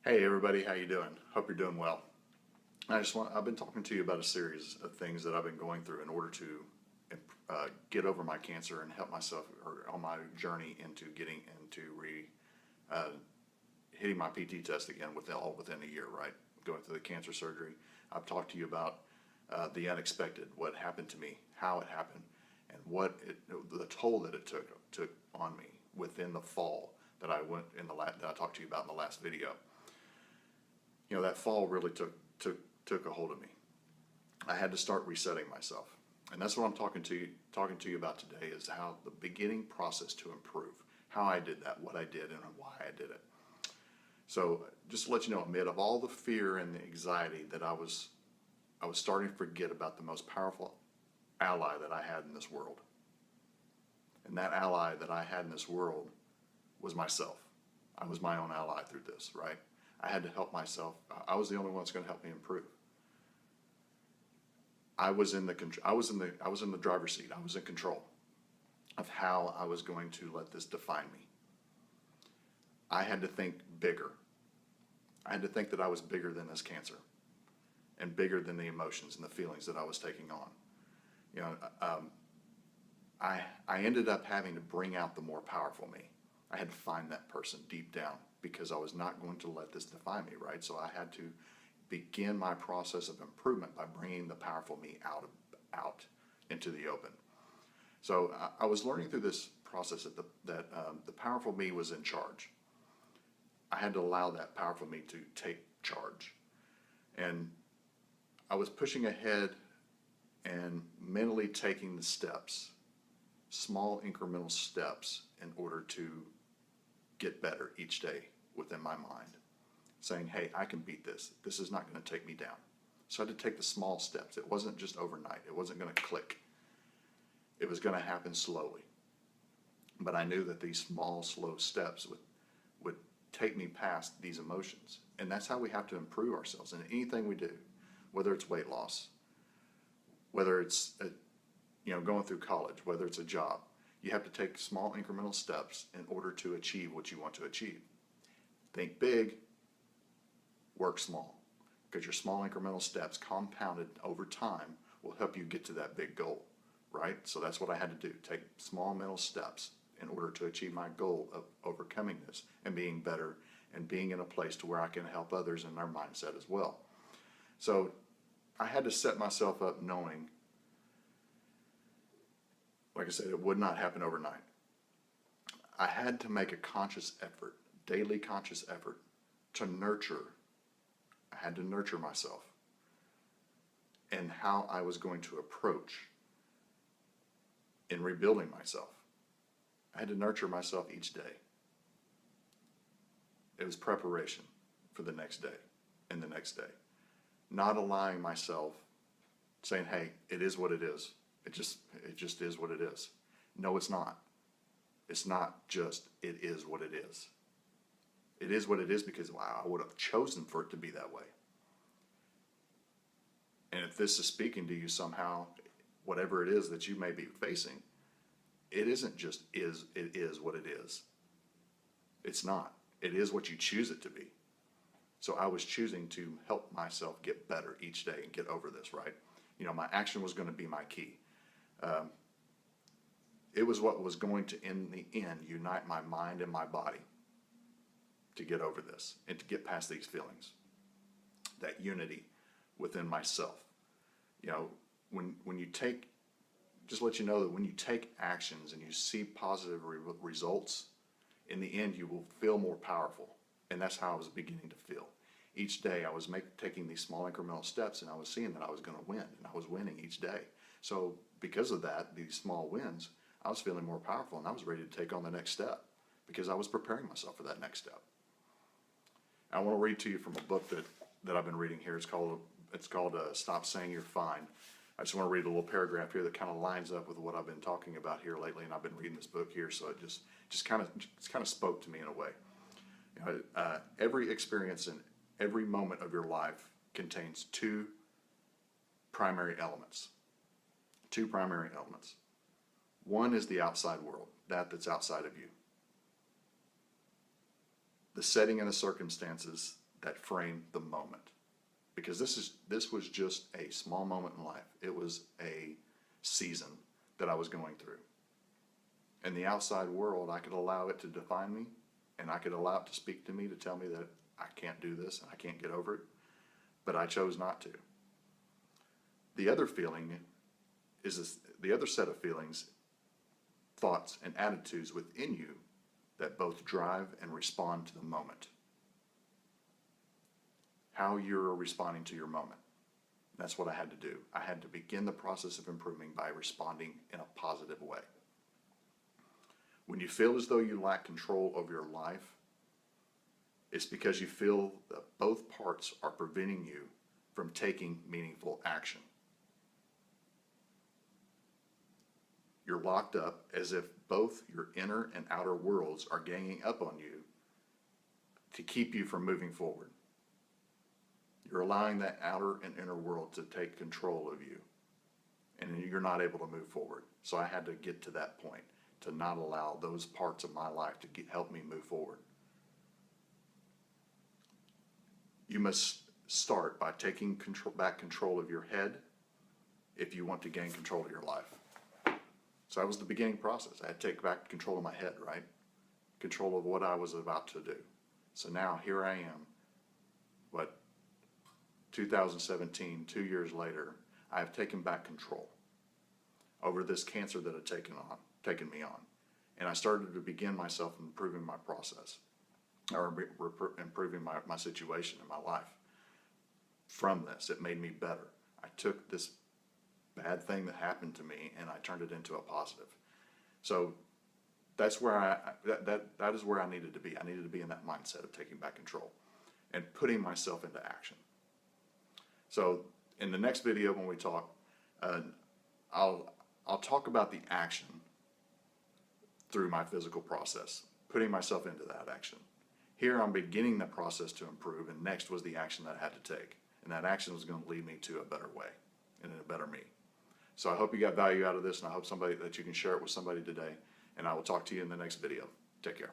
Hey everybody, how you doing? Hope you're doing well. I've been talking to you about a series of things that I've been going through in order to get over my cancer and help myself or on my journey into getting into uh, hitting my PT test again all within a year, right? Going through the cancer surgery. I've talked to you about the unexpected, what happened to me, how it happened, and the toll that it took on me within the fall that that I talked to you about in the last video. That fall really took a hold of me. I had to start resetting myself, and that's what I'm talking to you about today is how the beginning process to improve, how I did that, what I did, and why I did it. So just to let you know, amid of all the fear and the anxiety that I was starting to forget about the most powerful ally that I had in this world, and that ally that I had in this world was myself. I was my own ally through this, right? I had to help myself. I was the only one that's going to help me improve. I was in the driver's seat. I was in control of how I was going to let this define me. I had to think bigger. I had to think that I was bigger than this cancer and bigger than the emotions and the feelings that I was taking on. You know, um, I ended up having to bring out the more powerful me. I had to find that person deep down because I was not going to let this define me, right? So I had to begin my process of improvement by bringing the powerful me out into the open. So I was learning through this process that the powerful me was in charge. I had to allow that powerful me to take charge. And I was pushing ahead and mentally taking the steps, small incremental steps in order to get better each day within my mind, saying, hey, I can beat this. This is not going to take me down. So I had to take the small steps. It wasn't just overnight. It wasn't going to click. It was going to happen slowly. But I knew that these small, slow steps would take me past these emotions. And that's how we have to improve ourselves in anything we do, whether it's weight loss, whether it's going through college, whether it's a job. You have to take small incremental steps in order to achieve what you want to achieve. Think big, work small, because your small incremental steps compounded over time will help you get to that big goal, right? So that's what I had to do, take small mental steps in order to achieve my goal of overcoming this and being better and being in a place to where I can help others in their mindset as well. So I had to set myself up knowing, like I said, it would not happen overnight. I had to make a conscious effort, daily conscious effort, to nurture. I had to nurture myself and how I was going to approach in rebuilding myself. I had to nurture myself each day. It was preparation for the next day and the next day. Not allowing myself saying, hey, it is what it is. It just is what it is. No, it's not. It's not just it is what it is. It is what it is because I would have chosen for it to be that way. And if this is speaking to you somehow, whatever it is that you may be facing, it isn't just it is what it is. It's not. It is what you choose it to be. So I was choosing to help myself get better each day and get over this, right? My action was going to be my key. It was what was going to, in the end, unite my mind and my body to get over this and to get past these feelings. That unity within myself. When you take, just let you know that when you take actions and you see positive results, in the end you will feel more powerful. And that's how I was beginning to feel. Each day I was taking these small incremental steps and I was seeing that I was going to win and I was winning each day. So because of that, these small wins, I was feeling more powerful and I was ready to take on the next step because I was preparing myself for that next step. I want to read to you from a book that I've been reading here. It's called Stop Saying You're Fine. I just want to read a little paragraph here that kind of lines up with what I've been talking about here lately, and I've been reading this book here, so it just kind of spoke to me in a way. Every experience and every moment of your life contains two primary elements. Two primary elements. One is the outside world, that's outside of you. The setting and the circumstances that framed the moment. Because this was just a small moment in life. It was a season that I was going through. In the outside world, I could allow it to define me, and I could allow it to speak to me, to tell me that I can't do this and I can't get over it, but I chose not to. The other feeling is the other set of feelings, thoughts, and attitudes within you that both drive and respond to the moment. How you're responding to your moment. That's what I had to do. I had to begin the process of improving by responding in a positive way. When you feel as though you lack control over your life, it's because you feel that both parts are preventing you from taking meaningful action. You're locked up as if both your inner and outer worlds are ganging up on you to keep you from moving forward. You're allowing that outer and inner world to take control of you, and you're not able to move forward. So I had to get to that point, to not allow those parts of my life to help me move forward. You must start by taking back control of your head if you want to gain control of your life. So that was the beginning process. I had to take back control of my head, right? Control of what I was about to do. So now here I am, 2017, 2 years later, I have taken back control over this cancer that had taken me on. And I started to begin myself improving my process, or improving my situation in my life. From this, it made me better. I took this bad thing that happened to me and I turned it into a positive. So that's where that is where I needed to be. I needed to be in that mindset of taking back control and putting myself into action. So in the next video when we talk, I'll talk about the action through my physical process, putting myself into that action. Here I'm beginning the process to improve, and next was the action that I had to take. And that action was going to lead me to a better way and a better me. So I hope you got value out of this, and I hope that you can share it with somebody today. And I will talk to you in the next video. Take care.